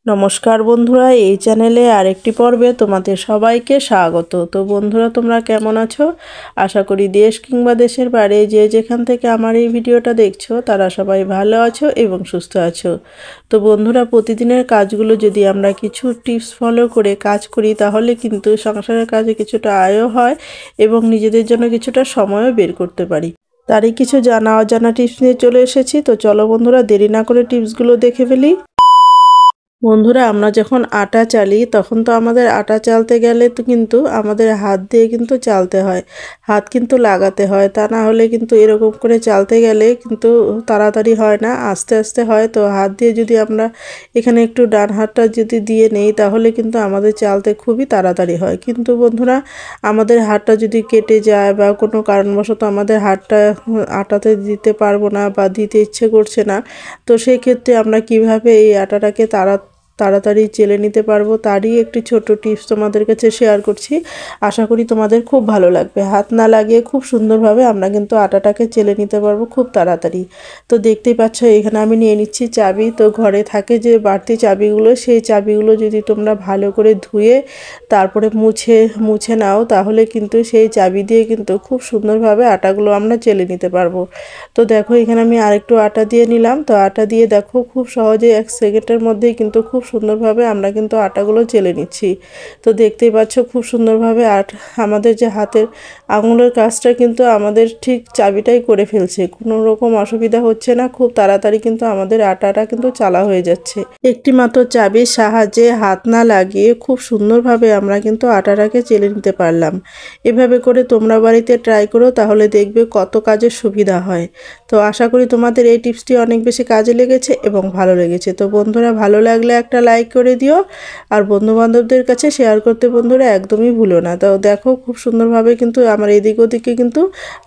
নমস্কার বন্ধুরা, এই চ্যানেলে আরেকটি পর্বে তোমাদের সবাইকে স্বাগত। তো বন্ধুরা, তোমরা কেমন আছো? আশা করি দেশ কিংবা দেশের বাইরে যে যেখান থেকে আমার এই ভিডিওটা দেখছো তারা সবাই ভালো আছো এবং সুস্থ আছো। তো বন্ধুরা, প্রতিদিনের কাজগুলো যদি আমরা কিছু টিপস ফলো করে কাজ করি তাহলে কিন্তু সংসারের কাজে কিছুটা আয়ও হয় এবং নিজেদের জন্য কিছুটা সময়ও বের করতে পারি। তারই কিছু জানা অজানা টিপস নিয়ে চলে এসেছি। তো চলো বন্ধুরা, দেরি না করে টিপসগুলো দেখে ফেলি। বন্ধুরা, আমরা যখন আটা চালি তখন তো আমাদের আটা চালতে গেলে তো কিন্তু আমাদের হাত দিয়ে কিন্তু চালতে হয়, হাত কিন্তু লাগাতে হয়, তা না হলে কিন্তু এরকম করে চালতে গেলে কিন্তু তাড়াতাড়ি হয় না, আস্তে আস্তে হয়। তো হাত দিয়ে যদি আমরা এখানে একটু ডান হাতটা যদি দিয়ে নেই তাহলে কিন্তু আমাদের চালতে খুবই তাড়াতাড়ি হয়। কিন্তু বন্ধুরা, আমাদের হাতটা যদি কেটে যায় বা কোনো কারণবশত আমাদের হাতটা আটাতে দিতে পারবো না বা দিতে ইচ্ছে করছে না, তো সেই ক্ষেত্রে আমরা কিভাবে এই আটাটাকে তাড়াতাড়ি চেলে নিতে পারবো তারই একটি ছোট টিপস তোমাদের কাছে শেয়ার করছি। আশা করি তোমাদের খুব ভালো লাগবে। হাত না লাগিয়ে খুব সুন্দরভাবে আমরা কিন্তু আটাটাকে চেলে নিতে পারবো খুব তাড়াতাড়ি। তো দেখতেই পাচ্ছ এখানে আমি নিয়ে নিচ্ছি চাবি। তো ঘরে থাকে যে বাড়তি চাবিগুলো, সেই চাবিগুলো যদি তোমরা ভালো করে ধুয়ে তারপরে মুছে নাও তাহলে কিন্তু সেই চাবি দিয়ে কিন্তু খুব সুন্দরভাবে আটাগুলো আমরা চেলে নিতে পারবো। তো দেখো এখানে আমি আরেকটু আটা দিয়ে নিলাম। তো আটা দিয়ে দেখো খুব সহজে 1 সেকেন্ডের মধ্যেই কিন্তু খুব সুন্দরভাবে আমরা কিন্তু আটাগুলো চেলে নিচ্ছি। তো দেখতেই পাচ্ছ খুব সুন্দরভাবে আমাদের যে হাতের আঙুলের কাজটা কিন্তু আমাদের ঠিক চাবিটাই করে ফেলছে, কোনো রকম অসুবিধা হচ্ছে না, খুব তাড়াতাড়ি কিন্তু আমাদের আটাটা কিন্তু চালা হয়ে যাচ্ছে। একটি মাত্র চাবির সাহায্যে হাত না লাগিয়ে খুব সুন্দরভাবে আমরা কিন্তু আটাটাকে চেলে নিতে পারলাম। এভাবে করে তোমরা বাড়িতে ট্রাই করো, তাহলে দেখবে কত কাজের সুবিধা হয়। তো আশা করি তোমাদের এই টিপসটি অনেক বেশি কাজে লেগেছে এবং ভালো লেগেছে। তো বন্ধুরা, ভালো লাগলে একটা লাইক করে দিও আর বন্ধুবান্ধবদের কাছে শেয়ার করতে বন্ধুরা একদমই ভুলো না। তো দেখো খুব সুন্দরভাবে কিন্তু আমার এদিক ওদিকে কিন্তু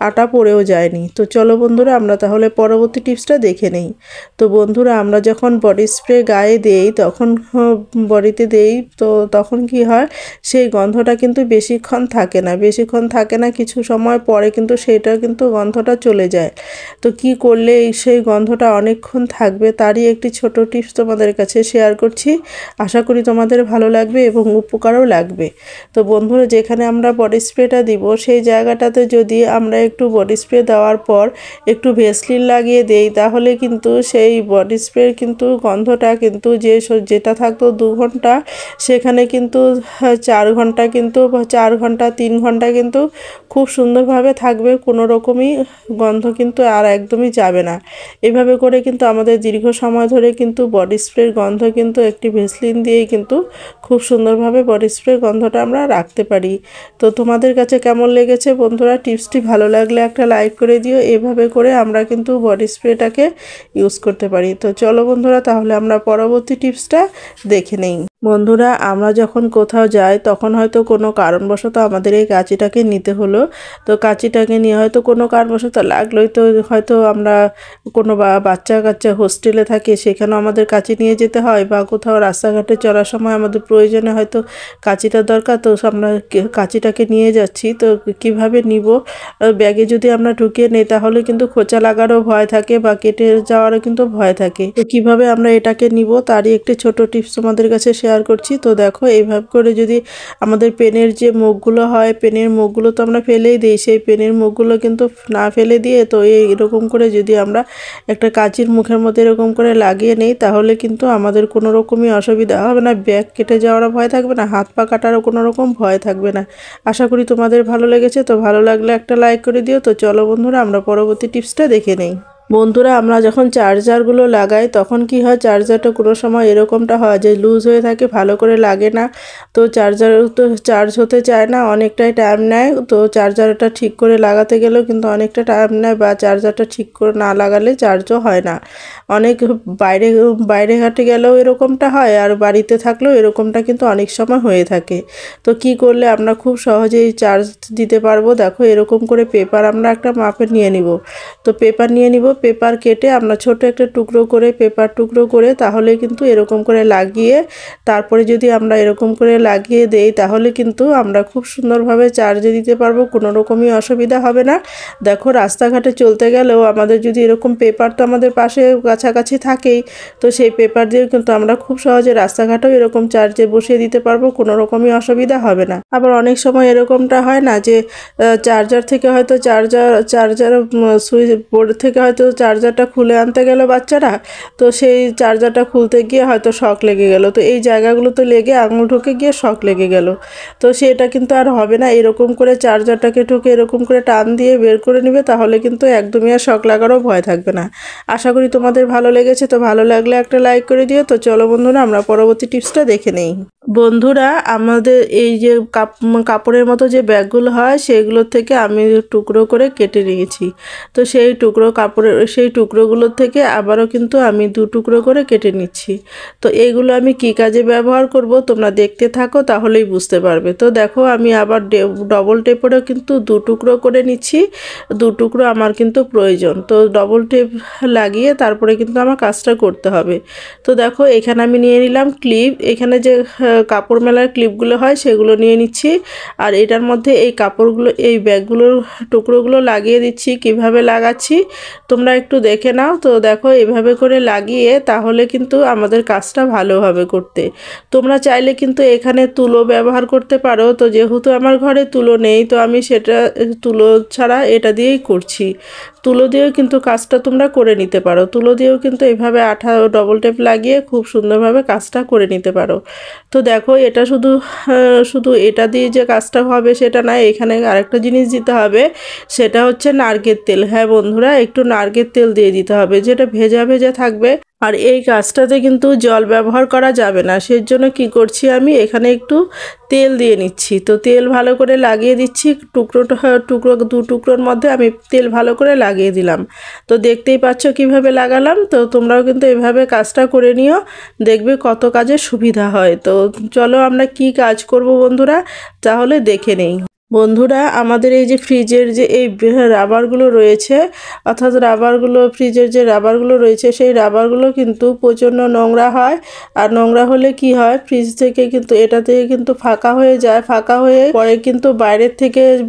আটা পড়েও যায়নি। তো চলো বন্ধুরা, আমরা তাহলে পরবর্তী টিপসটা দেখে নেই। তো বন্ধুরা, আমরা যখন বডি স্প্রে গায়ে দেই তখন বডিতে দেই তো তখন কি হয়, সেই গন্ধটা কিন্তু বেশিক্ষণ থাকে না, কিছু সময় পরে কিন্তু সেইটা কিন্তু গন্ধটা চলে যায়। তো কি করলে সেই গন্ধটা অনেকক্ষণ থাকবে তারই একটি ছোট টিপস তোমাদের কাছে শেয়ার করছি। আশা করি তোমাদের ভালো লাগবে এবং উপকারও লাগবে। তো বন্ধুরা, যেখানে আমরা বডি স্প্রেটা দিব সেই জায়গাটাতে যদি আমরা একটু বডি স্প্রে দেওয়ার পর একটু ভেসলিন লাগিয়ে দেই তাহলে কিন্তু সেই বডি স্প্রের কিন্তু গন্ধটা কিন্তু যেটা থাকতো 2 ঘন্টা সেখানে কিন্তু 4 ঘন্টা কিন্তু 4 ঘন্টা 3 ঘন্টা কিন্তু খুব সুন্দরভাবে থাকবে, কোনো রকমই গন্ধ কিন্তু আর একদমই যাবে না। এভাবে করে কিন্তু আমাদের দীর্ঘ সময় ধরে কিন্তু বডি স্প্রের গন্ধ কিন্তু একটি ভেসলিন দিয়েই কিন্তু খুব সুন্দরভাবে বডি স্প্রের গন্ধটা আমরা রাখতে পারি। তো তোমাদের কাছে কেমন লেগেছে বন্ধুরা? টিপসটি ভালো লাগলে একটা লাইক করে দিও। এভাবে করে আমরা কিন্তু বডি স্প্রেটাকে ইউজ করতে পারি। তো চলো বন্ধুরা, তাহলে আমরা পরবর্তী টিপসটা দেখে নেই। বন্ধুরা, আমরা যখন কোথাও যাই তখন হয়তো কোনো কারণবশত আমাদের এই কাঁচিটাকে নিতে হলো। তো কাঁচিটাকে নিয়ে হয়তো কোনো কারণবশত লাগলোই, তো হয়তো আমরা কোনো বাচ্চা কাচ্চা হোস্টেলে থাকে সেখানেও আমাদের কাঁচি নিয়ে যেতে হয়, বা কোথাও রাস্তাঘাটে চলার সময় আমাদের প্রয়োজনে হয়তো কাঁচিটা দরকার, তো আমরা কাঁচিটাকে নিয়ে যাচ্ছি। তো কিভাবে নিব? ব্যাগে যদি আমরা ঢুকিয়ে নেই তাহলে কিন্তু খোঁচা লাগারও ভয় থাকে বা কেটে যাওয়ারও কিন্তু ভয় থাকে। তো কিভাবে আমরা এটাকে নিব তারই একটি ছোট টিপস তোমাদের কাছে শেয়ার করছি। তো দেখো এইভাবে করে যদি আমাদের পেনের যে মুখগুলো হয়, পেনের মুখগুলো তো আমরা ফেলেই দিই, সেই পেনের মুখগুলো কিন্তু না ফেলে দিয়ে তো এরকম করে যদি আমরা একটা কাঁচির মুখের মধ্যে এরকম করে লাগিয়ে নেই তাহলে কিন্তু আমাদের কোনো রকমই অসুবিধা হবে না, ব্যাগ কেটে যাওয়ারও ভয় থাকবে না, হাত পা কাটারও কোনো রকম ভয় থাকবে না। আশা করি তোমাদের ভালো লেগেছে। তো ভালো লাগলে একটা লাইক করে দিও। তো চলো বন্ধুরা, আমরা পরবর্তী টিপসটা দেখে নেই। বন্ধুরা, আমরা যখন চার্জারগুলো লাগাই তখন কি হয়, চার্জারটা কোনো সময় এরকমটা হয় যে লুজ হয়ে থাকে, ভালো করে লাগে না। তো চার্জার তো চার্জ হতে চায় না, অনেকটাই টাইম নেয়। তো চার্জারটা ঠিক করে লাগাতে গেলেও কিন্তু অনেকটা টাইম নেয়, বা চার্জারটা ঠিক করে না লাগালে চার্জও হয় না। অনেক বাইরে ঘাটে গেলেও এরকমটা হয়, আর বাড়িতে থাকলেও এরকমটা কিন্তু অনেক সময় হয়ে থাকে। তো কি করলে আমরা খুব সহজেই চার্জ দিতে পারবো? দেখো এরকম করে পেপার আমরা একটা মাপে নিয়ে নিব। তো পেপার নিয়ে নিব, পেপার কেটে আমরা ছোট একটা টুকরো করে পেপার টুকরো করে তাহলে কিন্তু এরকম করে লাগিয়ে তারপরে যদি আমরা এরকম করে লাগিয়ে দেই তাহলে কিন্তু আমরা খুব সুন্দরভাবে চার্জে দিতে পারবো, কোনো রকমই অসুবিধা হবে না। দেখো রাস্তাঘাটে চলতে গেলেও আমাদের যদি এরকম পেপার তো আমাদের পাশে কাছাকাছি থাকেই, তো সেই পেপার দিয়ে কিন্তু আমরা খুব সহজে রাস্তাঘাটেও এরকম চার্জে বসিয়ে দিতে পারবো, কোনো রকমই অসুবিধা হবে না। আবার অনেক সময় এরকমটা হয় না যে চার্জার থেকে হয়তো চার্জার সুইচ বোর্ড থেকে হয়তো চার্জারটা খুলে আনতে গেল বাচ্চারা, তো সেই চার্জারটা খুলতে গিয়ে হয়তো শক লেগে গেল, তো এই জায়গাগুলোতে লেগে আঙুল ঢুকে গিয়ে শক লেগে গেল, তো সেটা কিন্তু আর হবে না। এরকম করে চার্জারটাকে ঢুকে এরকম করে টান দিয়ে বের করে নেবে, তাহলে কিন্তু একদমই আর শক লাগারও ভয় থাকবে না। আশা করি তোমাদের ভালো লেগেছে, তো ভালো লাগলে একটা লাইক করে দিও। তো চলো বন্ধুরা আমরা পরবর্তী টিপসটা দেখে নেই। বন্ধুরা আমাদের এই যে কাপড়ের মতো যে ব্যাগগুলো হয় সেগুলোর থেকে আমি টুকরো করে কেটে নিয়েছি, তো সেই টুকরোগুলোর থেকে আবারও কিন্তু আমি 2 টুকরো করে কেটে নিচ্ছি। তো এইগুলো আমি কি কাজে ব্যবহার করব তোমরা দেখতে থাকো, তাহলেই বুঝতে পারবে। তো দেখো আমি আবার ডবল টেপেরও কিন্তু 2 টুকরো করে নিচ্ছি, 2 টুকরো আমার কিন্তু প্রয়োজন। তো ডবল টেপ লাগিয়ে তারপরে কিন্তু আমার কাজটা করতে হবে। তো দেখো এখানে আমি নিয়ে নিলাম ক্লিপ, এখানে যে কাপড় মেলার ক্লিপগুলো হয় সেগুলো নিয়ে নিচ্ছি, আর এটার মধ্যে এই কাপড়গুলো এই ব্যাগগুলোর টুকরোগুলো লাগিয়ে দিচ্ছি। কিভাবে লাগাচ্ছি তোমরা একটু দেখে নাও। তো দেখো এভাবে করে লাগিয়ে তাহলে কিন্তু আমাদের কাজটা ভালোভাবে করতে। তোমরা চাইলে কিন্তু এখানে তুলো ব্যবহার করতে পারো, তো যেহেতু আমার ঘরে তুলো নেই তো আমি সেটা তুলো ছাড়া এটা দিয়েই করছি। তুলো দিয়েও কিন্তু কাজটা তোমরা করে নিতে পারো, তুলো দিয়েও কিন্তু এইভাবে আঠা ডবল টেপ লাগিয়ে খুব সুন্দরভাবে কাজটা করে নিতে পারো। তো দেখো এটা শুধু এটা দিয়ে যে কাজটা হবে সেটা না, এখানে আরেকটা জিনিস দিতে হবে, সেটা হচ্ছে নারকেল তেল। হ্যাঁ বন্ধুরা, একটু নারকেল তেল দিয়ে দিতে হবে, যেটা ভেজা ভেজা থাকবে। আর এই কাজটাতে কিন্তু জল ব্যবহার করা যাবে না, সেজন্য কি করছি আমি এখানে একটু তেল দিয়ে নিচ্ছি। তো তেল ভালো করে লাগিয়ে দিচ্ছি, 2 টুকরোর মধ্যে আমি তেল ভালো করে লাগিয়ে দিলাম। তো দেখতেই পাচ্ছ কিভাবে লাগালাম। তো তোমরাও কিন্তু এভাবে কাজটা করে নিও, দেখবে কত কাজে সুবিধা হয়। তো চলো আমরা কি কাজ করব বন্ধুরা তাহলে দেখে নেই। বন্ধুরা আমাদের এই যে ফ্রিজের যে এই রাবারগুলো রয়েছে, অর্থাৎ ফ্রিজের যে রাবারগুলো রয়েছে সেই রাবারগুলো কিন্তু প্রচণ্ড নোংরা হয়। আর নোংরা হলে কি হয়, ফ্রিজ থেকে কিন্তু এটা থেকে কিন্তু ফাঁকা হয়ে যায়, ফাঁকা হয়ে পরে কিন্তু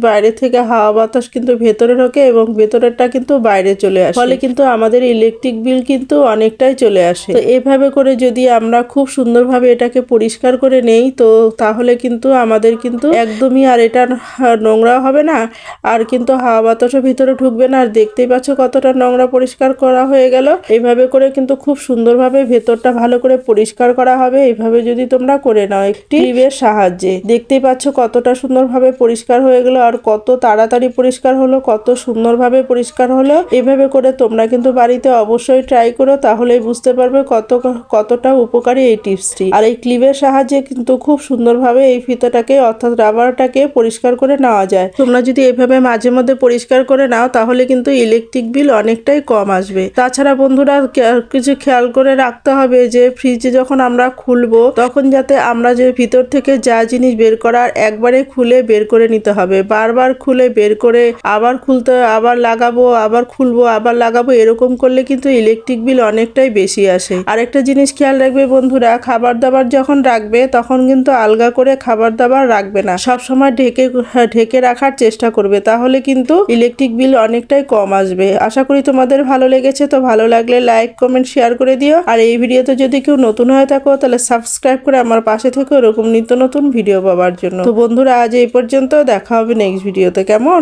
বাইরে থেকে হাওয়া বাতাস কিন্তু ভেতরে ঢোকে এবং ভেতরেরটা কিন্তু বাইরে চলে আসে, ফলে কিন্তু আমাদের ইলেকট্রিক বিল কিন্তু অনেকটাই চলে আসে। তো এভাবে করে যদি আমরা খুব সুন্দরভাবে এটাকে পরিষ্কার করে নেই তো তাহলে কিন্তু আমাদের কিন্তু একদমই আর এটা নোংরা হবে না, আর কিন্তু হাওয়া বাতাসও ভিতরে ঢুকবে না। আর দেখতেই পাচ্ছ কতটা নোংরা পরিষ্কার করা হয়ে গেল। এইভাবে করে কিন্তু খুব সুন্দরভাবে ভেতরটা ভালো করে পরিষ্কার করা হবে। এইভাবে যদি তোমরা করে নাও একটি ক্লিপের সাহায্যে, দেখতেই পাচ্ছ কতটা সুন্দরভাবে পরিষ্কার হয়ে গেল, আর কত তাড়াতাড়ি পরিষ্কার হলো, কত সুন্দরভাবে পরিষ্কার হলো। এভাবে করে তোমরা কিন্তু বাড়িতে অবশ্যই ট্রাই করো, তাহলেই বুঝতে পারবে কতটা উপকারী এই টিপসটি। আর এই ক্লিপের সাহায্যে কিন্তু খুব সুন্দরভাবে এই ফিতাটাকে অর্থাৎ রাবারটাকে পরিষ্কার করে নেওয়া যায়। তোমরা যদি এভাবে মাঝে মধ্যে পরিষ্কার করে নাও তাহলে কিন্তু ইলেকট্রিক বিল অনেকটাই কম আসবে। তাছাড়া বন্ধুরা কিছু খেয়াল করে রাখতে হবে যে ফ্রিজে যখন আমরা খুলবো তখন যাতে আমরা যে ভিতর থেকে যা জিনিস বের করার একবারে খুলে বের করে নিতে হবে, বারবার খুলে বের করে আবার খুলতে আবার লাগাবো আবার খুলবো আবার লাগাবো, এরকম করলে কিন্তু ইলেকট্রিক বিল অনেকটাই বেশি আসে। আরেকটা জিনিস খেয়াল রাখবে বন্ধুরা, খাবার দাবার যখন রাখবে তখন কিন্তু আলগা করে খাবার দাবার রাখবে না, সবসময় ঢেকে রাখার চেষ্টা করবে, তাহলে কিন্তু ইলেকট্রিক বিল অনেকটাই কম আসবে। আশা করি তোমাদের ভালো লেগেছে, তো ভালো লাগলে লাইক কমেন্ট শেয়ার করে দিও। আর এই ভিডিওতে যদি কেউ নতুন হয়ে থাকো তাহলে সাবস্ক্রাইব করে আমার পাশে থেকে এরকম নিত্য নতুন ভিডিও পাওয়ার জন্য। তো বন্ধুরা আজ এই পর্যন্ত, দেখা হবে নেক্সট ভিডিওতে, কেমন?